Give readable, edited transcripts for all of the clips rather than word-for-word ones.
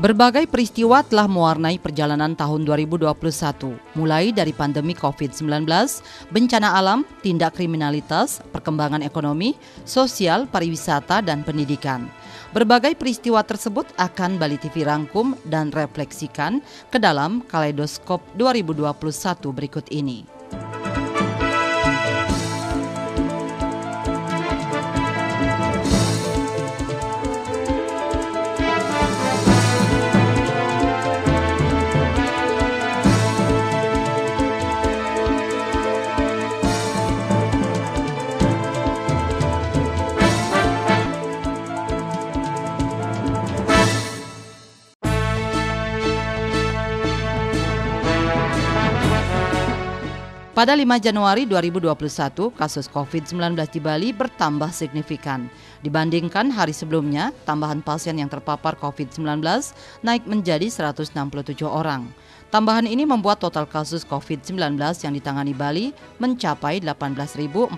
Berbagai peristiwa telah mewarnai perjalanan tahun 2021, mulai dari pandemi COVID-19, bencana alam, tindak kriminalitas, perkembangan ekonomi, sosial, pariwisata, dan pendidikan. Berbagai peristiwa tersebut akan Bali TV rangkum dan refleksikan ke dalam Kaleidoskop 2021 berikut ini. Pada 5 Januari 2021, kasus COVID-19 di Bali bertambah signifikan. Dibandingkan hari sebelumnya, tambahan pasien yang terpapar COVID-19 naik menjadi 167 orang. Tambahan ini membuat total kasus COVID-19 yang ditangani Bali mencapai 18.415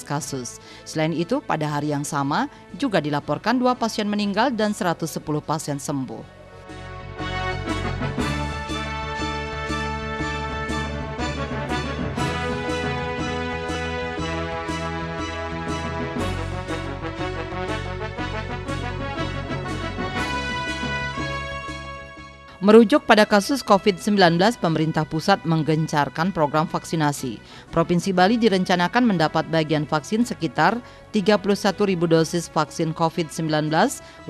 kasus. Selain itu, pada hari yang sama juga dilaporkan 2 pasien meninggal dan 110 pasien sembuh. Merujuk pada kasus COVID-19, pemerintah pusat menggencarkan program vaksinasi. Provinsi Bali direncanakan mendapat bagian vaksin sekitar 31.000 dosis vaksin COVID-19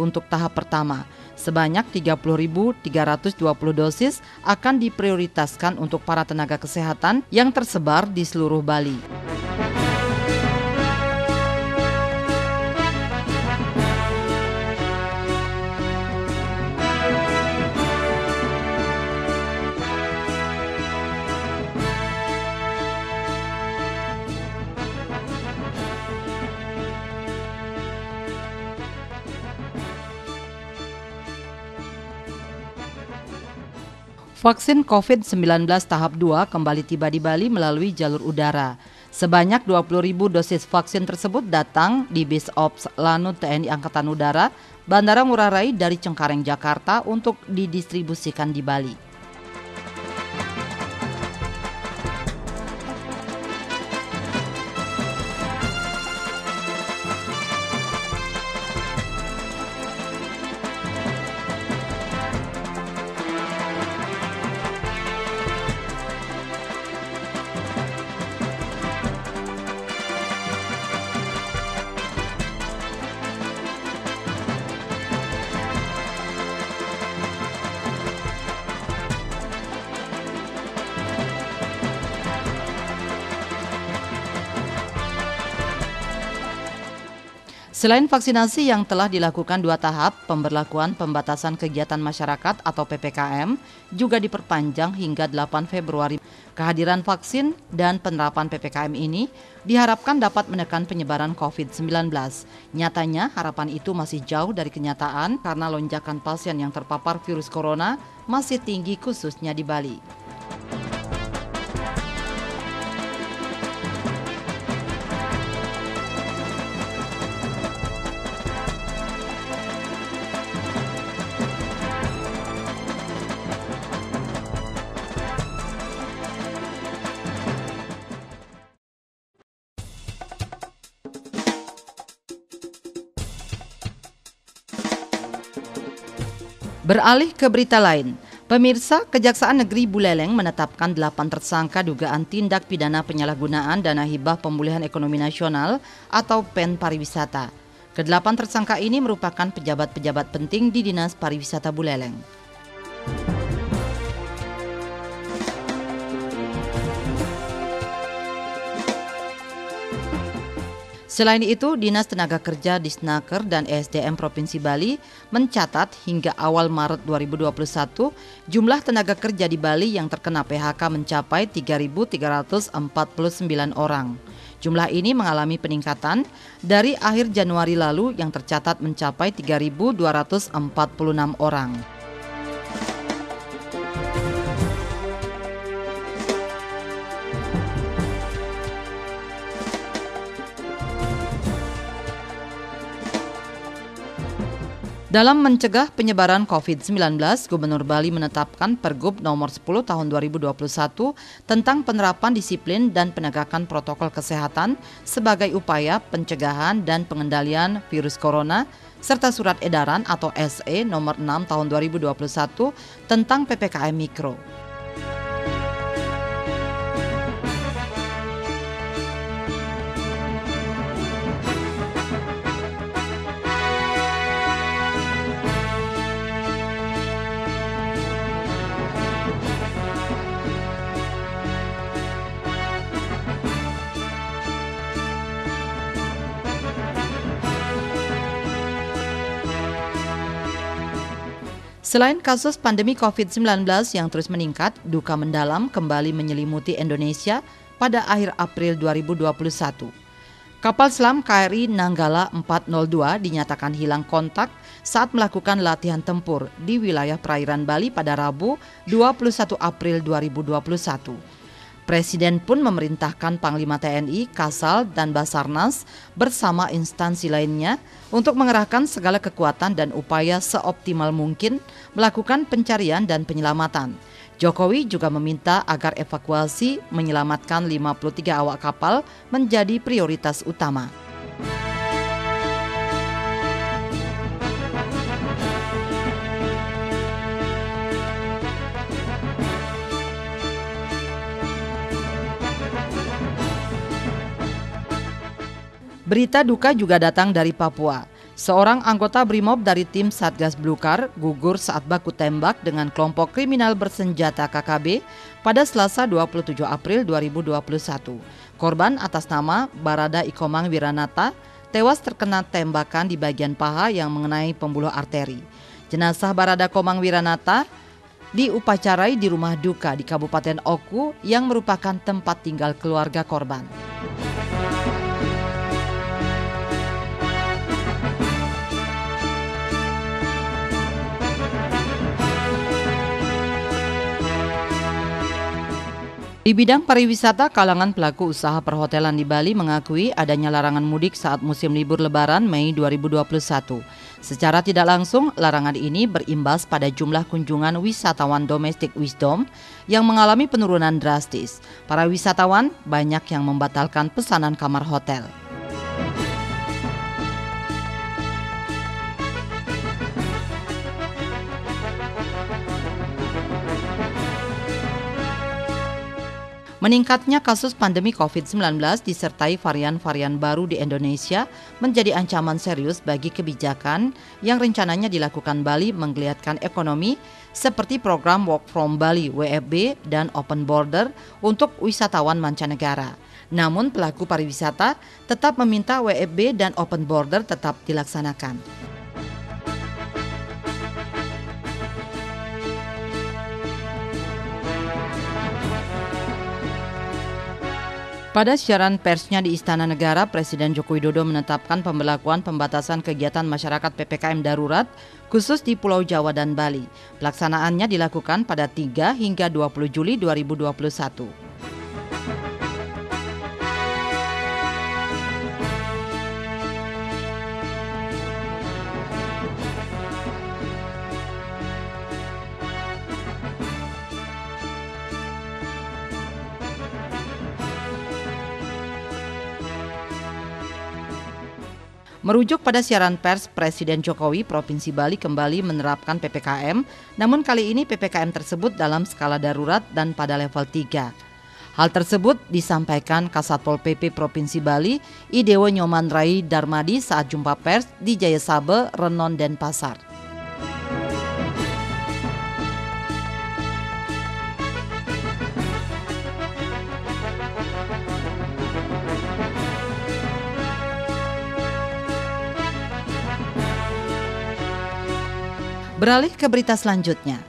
untuk tahap pertama. Sebanyak 30.320 dosis akan diprioritaskan untuk para tenaga kesehatan yang tersebar di seluruh Bali. Vaksin COVID-19 tahap 2 kembali tiba di Bali melalui jalur udara. Sebanyak 20.000 dosis vaksin tersebut datang di Base Ops Lanut TNI Angkatan Udara, Bandara Ngurah Rai dari Cengkareng, Jakarta untuk didistribusikan di Bali. Selain vaksinasi yang telah dilakukan 2 tahap, pemberlakuan pembatasan kegiatan masyarakat atau PPKM juga diperpanjang hingga 8 Februari. Kehadiran vaksin dan penerapan PPKM ini diharapkan dapat menekan penyebaran COVID-19. Nyatanya harapan itu masih jauh dari kenyataan karena lonjakan pasien yang terpapar virus corona masih tinggi khususnya di Bali. Beralih ke berita lain, pemirsa, Kejaksaan Negeri Buleleng menetapkan 8 tersangka dugaan tindak pidana penyalahgunaan dana hibah pemulihan ekonomi nasional atau PEN pariwisata. Ke-8 tersangka ini merupakan pejabat-pejabat penting di Dinas Pariwisata Buleleng. Selain itu, Dinas Tenaga Kerja, Disnaker, dan ESDM Provinsi Bali mencatat hingga awal Maret 2021, jumlah tenaga kerja di Bali yang terkena PHK mencapai 3.349 orang. Jumlah ini mengalami peningkatan dari akhir Januari lalu yang tercatat mencapai 3.246 orang. Dalam mencegah penyebaran COVID-19, Gubernur Bali menetapkan Pergub nomor 10 tahun 2021 tentang penerapan disiplin dan penegakan protokol kesehatan sebagai upaya pencegahan dan pengendalian virus corona, serta surat edaran atau SE nomor 6 tahun 2021 tentang PPKM Mikro. Selain kasus pandemi COVID-19 yang terus meningkat, duka mendalam kembali menyelimuti Indonesia pada akhir April 2021. Kapal selam KRI Nanggala 402 dinyatakan hilang kontak saat melakukan latihan tempur di wilayah perairan Bali pada Rabu 21 April 2021. Presiden pun memerintahkan Panglima TNI, Kasal, dan Basarnas bersama instansi lainnya untuk mengerahkan segala kekuatan dan upaya seoptimal mungkin melakukan pencarian dan penyelamatan. Jokowi juga meminta agar evakuasi menyelamatkan 53 awak kapal menjadi prioritas utama. Berita duka juga datang dari Papua. Seorang anggota BRIMOB dari tim Satgas Blukar gugur saat baku tembak dengan kelompok kriminal bersenjata KKB pada Selasa 27 April 2021. Korban atas nama Barada Ikomang Wiranata tewas terkena tembakan di bagian paha yang mengenai pembuluh arteri. Jenazah Barada Komang Wiranata diupacarai di rumah duka di Kabupaten Oku yang merupakan tempat tinggal keluarga korban. Di bidang pariwisata, kalangan pelaku usaha perhotelan di Bali mengakui adanya larangan mudik saat musim libur Lebaran Mei 2021. Secara tidak langsung, larangan ini berimbas pada jumlah kunjungan wisatawan domestik Wisdom yang mengalami penurunan drastis. Para wisatawan banyak yang membatalkan pesanan kamar hotel. Meningkatnya kasus pandemi COVID-19 disertai varian-varian baru di Indonesia menjadi ancaman serius bagi kebijakan yang rencananya dilakukan Bali menggeliatkan ekonomi seperti program Work from Bali WFB dan Open Border untuk wisatawan mancanegara. Namun pelaku pariwisata tetap meminta WFB dan Open Border tetap dilaksanakan. Pada siaran persnya di Istana Negara, Presiden Joko Widodo menetapkan pemberlakuan pembatasan kegiatan masyarakat PPKM darurat khusus di Pulau Jawa dan Bali. Pelaksanaannya dilakukan pada 3 hingga 20 Juli 2021. Merujuk pada siaran pers, Presiden Jokowi, Provinsi Bali kembali menerapkan PPKM, namun kali ini PPKM tersebut dalam skala darurat dan pada level 3. Hal tersebut disampaikan Kasatpol PP Provinsi Bali, Idewo Nyoman Rai Darmadi saat jumpa pers di Jayasabe, Renon, Denpasar. Beralih ke berita selanjutnya.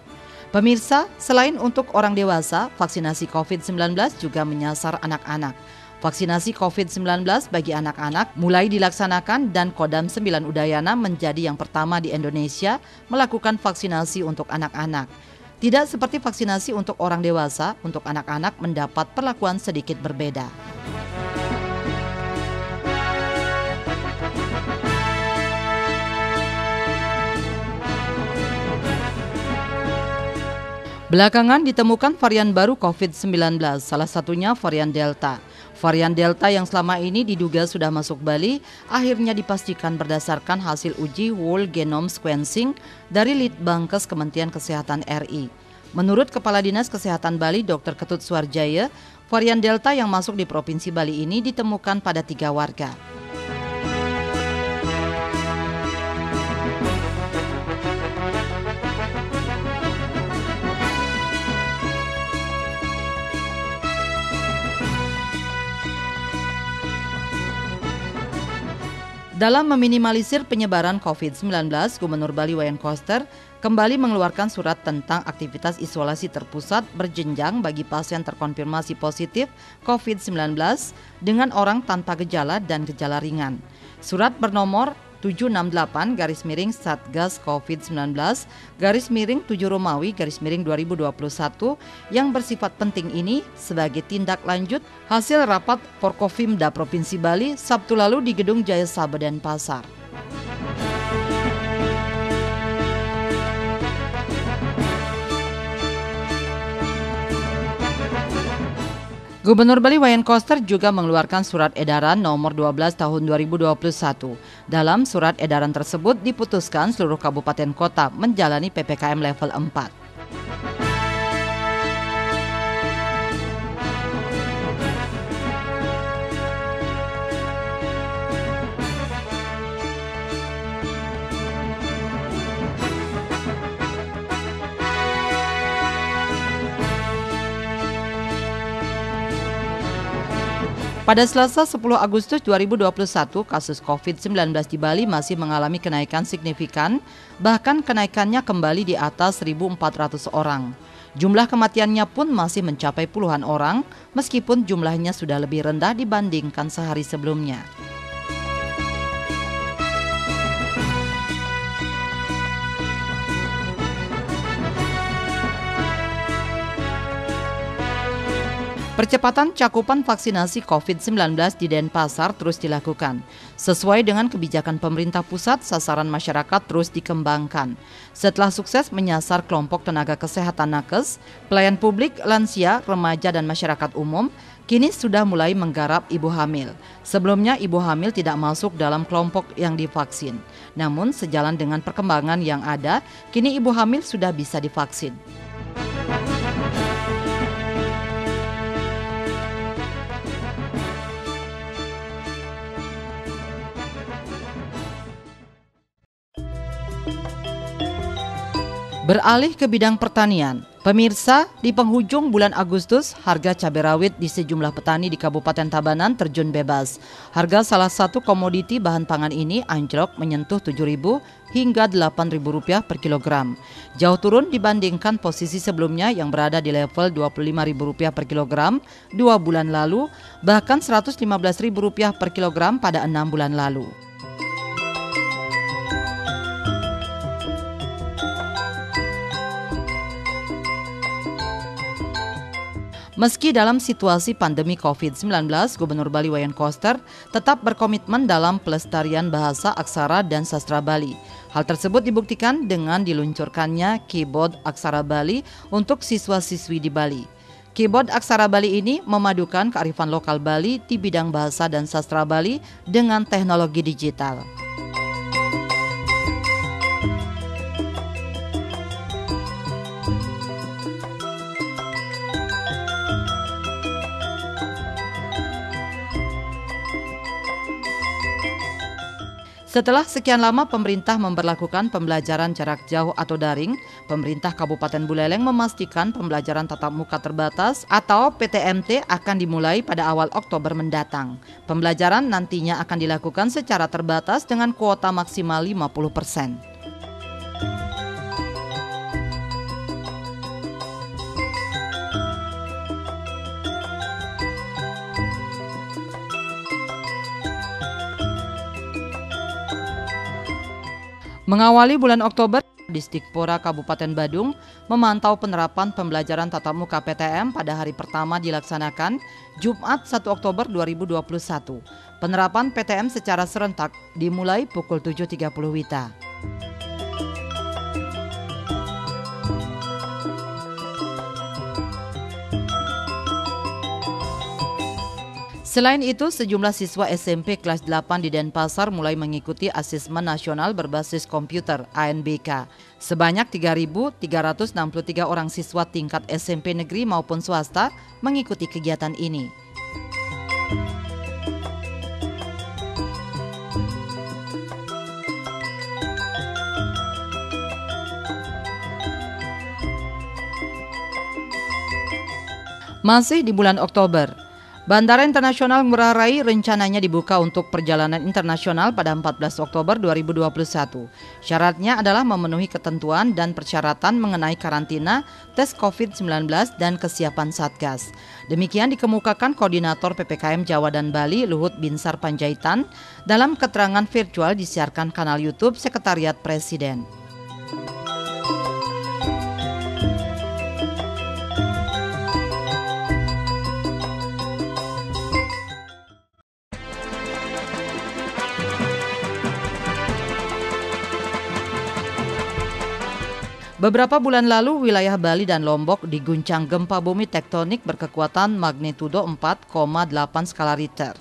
Pemirsa, selain untuk orang dewasa, vaksinasi COVID-19 juga menyasar anak-anak. Vaksinasi COVID-19 bagi anak-anak mulai dilaksanakan dan Kodam 9 Udayana menjadi yang pertama di Indonesia melakukan vaksinasi untuk anak-anak. Tidak seperti vaksinasi untuk orang dewasa, untuk anak-anak mendapat perlakuan sedikit berbeda. Belakangan ditemukan varian baru COVID-19, salah satunya varian Delta. Varian Delta yang selama ini diduga sudah masuk Bali, akhirnya dipastikan berdasarkan hasil uji whole genome sequencing dari Litbangkes Kementerian Kesehatan RI. Menurut Kepala Dinas Kesehatan Bali, Dr. Ketut Suarjaya, varian Delta yang masuk di Provinsi Bali ini ditemukan pada 3 warga. Dalam meminimalisir penyebaran COVID-19, Gubernur Bali Wayan Koster kembali mengeluarkan surat tentang aktivitas isolasi terpusat berjenjang bagi pasien terkonfirmasi positif COVID-19 dengan orang tanpa gejala dan gejala ringan. Surat bernomor 768-Satgas COVID-19 /7 Romawi /2021 yang bersifat penting ini sebagai tindak lanjut hasil rapat Forkopimda Provinsi Bali Sabtu lalu di Gedung Jaya Sabah Denpasar. Gubernur Bali Wayan Koster juga mengeluarkan surat edaran nomor 12 tahun 2021. Dalam surat edaran tersebut diputuskan seluruh kabupaten kota menjalani PPKM level 4. Pada Selasa 10 Agustus 2021, kasus COVID-19 di Bali masih mengalami kenaikan signifikan, bahkan kenaikannya kembali di atas 1.400 orang. Jumlah kematiannya pun masih mencapai puluhan orang, meskipun jumlahnya sudah lebih rendah dibandingkan sehari sebelumnya. Percepatan cakupan vaksinasi COVID-19 di Denpasar terus dilakukan. Sesuai dengan kebijakan pemerintah pusat, sasaran masyarakat terus dikembangkan. Setelah sukses menyasar kelompok tenaga kesehatan nakes, pelayan publik, lansia, remaja, dan masyarakat umum, kini sudah mulai menggarap ibu hamil. Sebelumnya ibu hamil tidak masuk dalam kelompok yang divaksin. Namun sejalan dengan perkembangan yang ada, kini ibu hamil sudah bisa divaksin. Beralih ke bidang pertanian, pemirsa, di penghujung bulan Agustus, harga cabai rawit di sejumlah petani di Kabupaten Tabanan terjun bebas. Harga salah satu komoditi bahan pangan ini anjlok menyentuh Rp7.000 hingga Rp8.000 per kilogram. Jauh turun dibandingkan posisi sebelumnya yang berada di level Rp25.000 per kilogram 2 bulan lalu, bahkan Rp115.000 per kilogram pada 6 bulan lalu. Meski dalam situasi pandemi COVID-19, Gubernur Bali Wayan Koster tetap berkomitmen dalam pelestarian bahasa, aksara, dan sastra Bali. Hal tersebut dibuktikan dengan diluncurkannya keyboard aksara Bali untuk siswa-siswi di Bali. Keyboard aksara Bali ini memadukan kearifan lokal Bali di bidang bahasa dan sastra Bali dengan teknologi digital. Setelah sekian lama pemerintah memberlakukan pembelajaran jarak jauh atau daring, pemerintah Kabupaten Buleleng memastikan pembelajaran tatap muka terbatas atau PTMT akan dimulai pada awal Oktober mendatang. Pembelajaran nantinya akan dilakukan secara terbatas dengan kuota maksimal 50%. Mengawali bulan Oktober, Disdikpora Kabupaten Badung memantau penerapan pembelajaran tatap muka PTM pada hari pertama dilaksanakan Jumat 1 Oktober 2021. Penerapan PTM secara serentak dimulai pukul 7.30 WITA. Selain itu, sejumlah siswa SMP kelas 8 di Denpasar mulai mengikuti asesmen nasional berbasis komputer (ANBK). Sebanyak 3.363 orang siswa tingkat SMP negeri maupun swasta mengikuti kegiatan ini. Masih di bulan Oktober, Bandara Internasional Ngurah Rai rencananya dibuka untuk perjalanan internasional pada 14 Oktober 2021. Syaratnya adalah memenuhi ketentuan dan persyaratan mengenai karantina, tes COVID-19, dan kesiapan Satgas. Demikian dikemukakan Koordinator PPKM Jawa dan Bali Luhut Binsar Panjaitan dalam keterangan virtual disiarkan kanal YouTube Sekretariat Presiden. Beberapa bulan lalu, wilayah Bali dan Lombok diguncang gempa bumi tektonik berkekuatan magnitudo 4,8 skala Richter.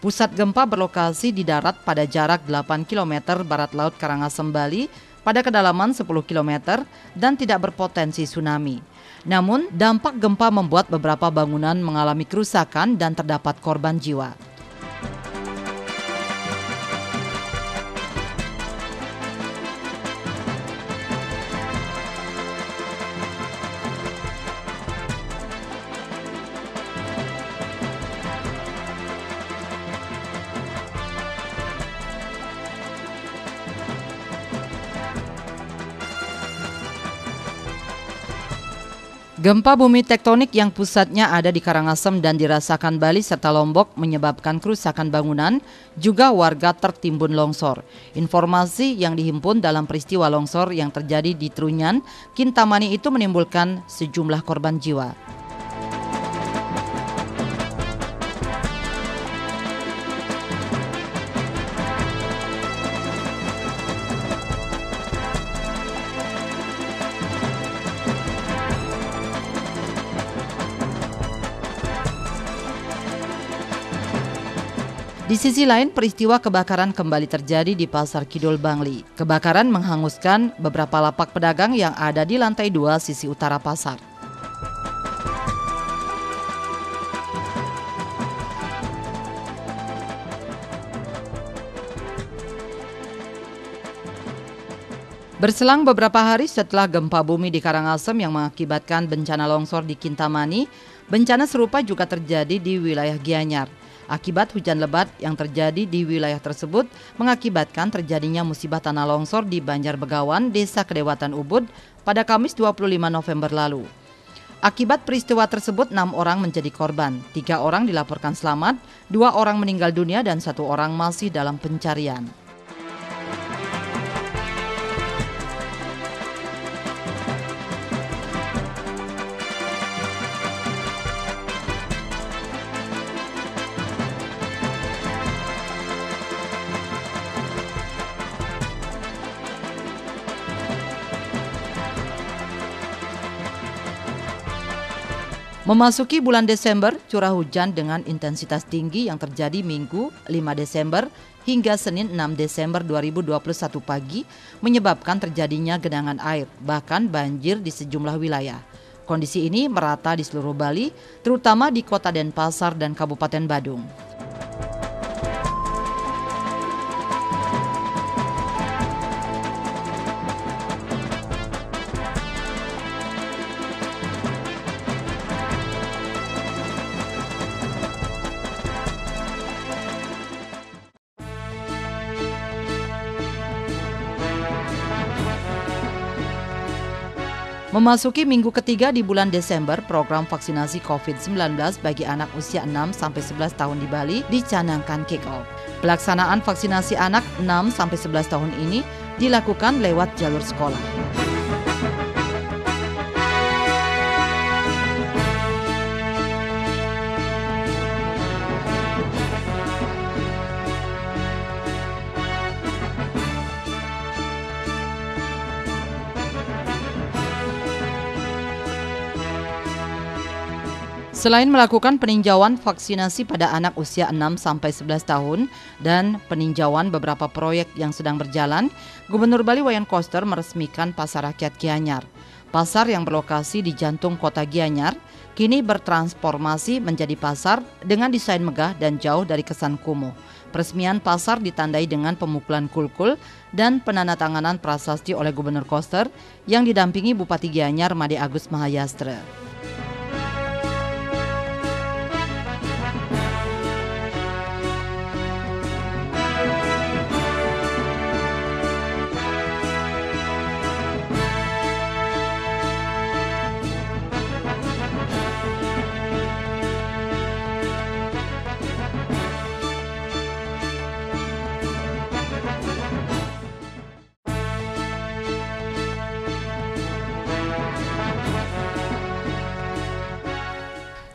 Pusat gempa berlokasi di darat pada jarak 8 km barat laut Karangasem, Bali pada kedalaman 10 km dan tidak berpotensi tsunami. Namun, dampak gempa membuat beberapa bangunan mengalami kerusakan dan terdapat korban jiwa. Gempa bumi tektonik yang pusatnya ada di Karangasem dan dirasakan Bali serta Lombok menyebabkan kerusakan bangunan, juga warga tertimbun longsor. Informasi yang dihimpun dalam peristiwa longsor yang terjadi di Trunyan, Kintamani itu menimbulkan sejumlah korban jiwa. Di sisi lain, peristiwa kebakaran kembali terjadi di Pasar Kidul Bangli. Kebakaran menghanguskan beberapa lapak pedagang yang ada di lantai 2 sisi utara pasar. Berselang beberapa hari setelah gempa bumi di Karangasem yang mengakibatkan bencana longsor di Kintamani, bencana serupa juga terjadi di wilayah Gianyar. Akibat hujan lebat yang terjadi di wilayah tersebut mengakibatkan terjadinya musibah tanah longsor di Banjar Begawan, Desa Kedewatan Ubud pada Kamis 25 November lalu. Akibat peristiwa tersebut 6 orang menjadi korban, 3 orang dilaporkan selamat, 2 orang meninggal dunia dan 1 orang masih dalam pencarian. Memasuki bulan Desember, curah hujan dengan intensitas tinggi yang terjadi Minggu 5 Desember hingga Senin 6 Desember 2021 pagi menyebabkan terjadinya genangan air, bahkan banjir di sejumlah wilayah. Kondisi ini merata di seluruh Bali, terutama di Kota Denpasar dan Kabupaten Badung. Memasuki minggu ketiga di bulan Desember, program vaksinasi COVID-19 bagi anak usia 6-11 tahun di Bali dicanangkan kick-off. Pelaksanaan vaksinasi anak 6-11 tahun ini dilakukan lewat jalur sekolah. Selain melakukan peninjauan vaksinasi pada anak usia 6-11 tahun dan peninjauan beberapa proyek yang sedang berjalan, Gubernur Bali Wayan Koster meresmikan Pasar Rakyat Gianyar. Pasar yang berlokasi di jantung kota Gianyar kini bertransformasi menjadi pasar dengan desain megah dan jauh dari kesan kumuh. Peresmian pasar ditandai dengan pemukulan kulkul dan penandatanganan prasasti oleh Gubernur Koster yang didampingi Bupati Gianyar Made Agus Mahayastra.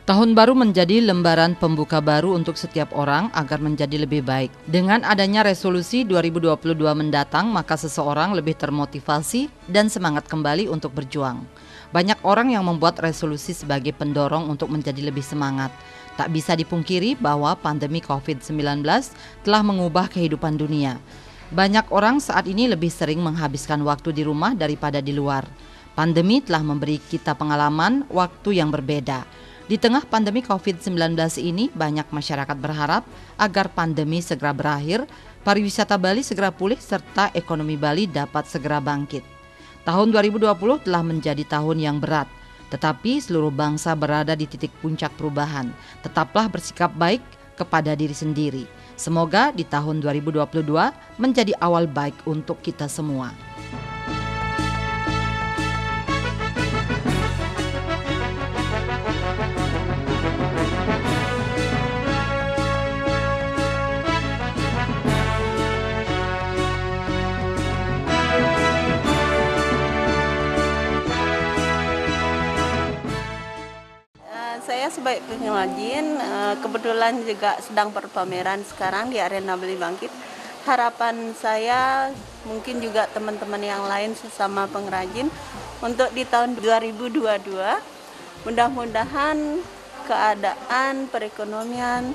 Tahun baru menjadi lembaran pembuka baru untuk setiap orang agar menjadi lebih baik. Dengan adanya resolusi 2022 mendatang, maka seseorang lebih termotivasi dan semangat kembali untuk berjuang. Banyak orang yang membuat resolusi sebagai pendorong untuk menjadi lebih semangat. Tak bisa dipungkiri bahwa pandemi COVID-19 telah mengubah kehidupan dunia. Banyak orang saat ini lebih sering menghabiskan waktu di rumah daripada di luar. Pandemi telah memberi kita pengalaman waktu yang berbeda. Di tengah pandemi COVID-19 ini, banyak masyarakat berharap agar pandemi segera berakhir, pariwisata Bali segera pulih, serta ekonomi Bali dapat segera bangkit. Tahun 2020 telah menjadi tahun yang berat, tetapi seluruh bangsa berada di titik puncak perubahan. Tetaplah bersikap baik kepada diri sendiri. Semoga di tahun 2022 menjadi awal baik untuk kita semua. Saya sebagai pengrajin, kebetulan juga sedang berpameran sekarang di Arena Bali Bangkit. Harapan saya, mungkin juga teman-teman yang lain sesama pengrajin, untuk di tahun 2022, mudah-mudahan keadaan perekonomian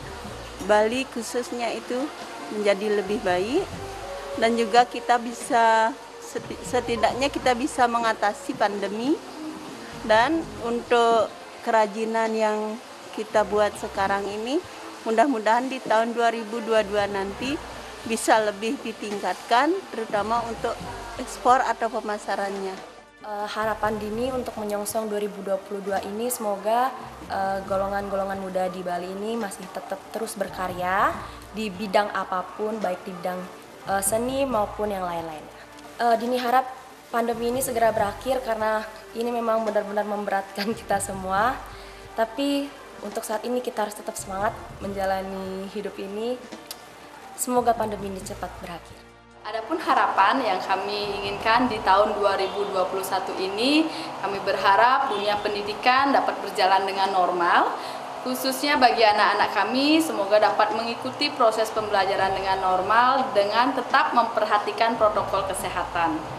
Bali khususnya itu menjadi lebih baik, dan juga kita bisa, setidaknya kita bisa mengatasi pandemi, dan untuk kerajinan yang kita buat sekarang ini, mudah-mudahan di tahun 2022 nanti bisa lebih ditingkatkan, terutama untuk ekspor atau pemasarannya. Harapan Dini untuk menyongsong 2022 ini, semoga golongan-golongan muda di Bali ini masih tetap terus berkarya di bidang apapun, baik di bidang seni maupun yang lain-lain. Dini harap pandemi ini segera berakhir karena ini memang benar-benar memberatkan kita semua. Tapi untuk saat ini kita harus tetap semangat menjalani hidup ini. Semoga pandemi ini cepat berakhir. Adapun harapan yang kami inginkan di tahun 2021 ini, kami berharap dunia pendidikan dapat berjalan dengan normal. Khususnya bagi anak-anak kami, semoga dapat mengikuti proses pembelajaran dengan normal dengan tetap memperhatikan protokol kesehatan.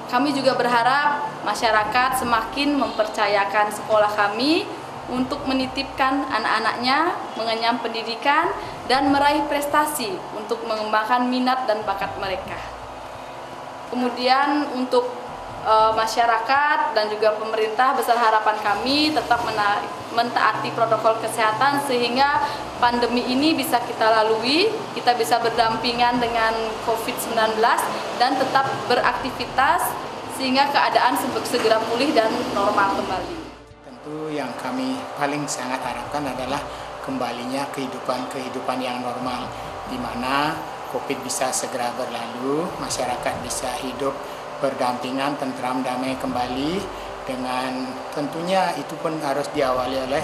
Kami juga berharap masyarakat semakin mempercayakan sekolah kami untuk menitipkan anak-anaknya mengenyam pendidikan dan meraih prestasi untuk mengembangkan minat dan bakat mereka. Kemudian untuk masyarakat dan juga pemerintah, besar harapan kami tetap mentaati protokol kesehatan sehingga pandemi ini bisa kita lalui, kita bisa berdampingan dengan COVID-19 dan tetap beraktivitas sehingga keadaan segera pulih dan normal kembali. Tentu yang kami paling sangat harapkan adalah kembalinya kehidupan yang normal, di mana COVID bisa segera berlalu, masyarakat bisa hidup berdampingan, tentram, damai kembali, dengan tentunya itu pun harus diawali oleh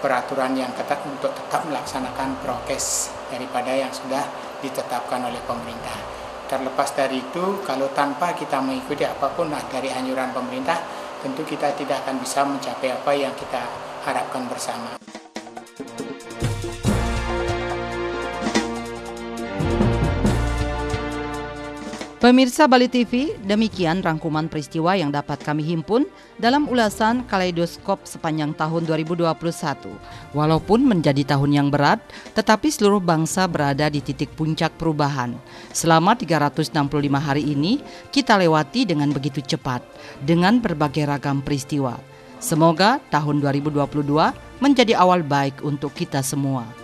peraturan yang ketat untuk tetap melaksanakan prokes daripada yang sudah ditetapkan oleh pemerintah. Terlepas dari itu, kalau tanpa kita mengikuti apapun dari anjuran pemerintah, tentu kita tidak akan bisa mencapai apa yang kita harapkan bersama. Pemirsa Bali TV, demikian rangkuman peristiwa yang dapat kami himpun dalam ulasan Kaleidoskop sepanjang tahun 2021. Walaupun menjadi tahun yang berat, tetapi seluruh bangsa berada di titik puncak perubahan. Selama 365 hari ini, kita lewati dengan begitu cepat, dengan berbagai ragam peristiwa. Semoga tahun 2022 menjadi awal baik untuk kita semua.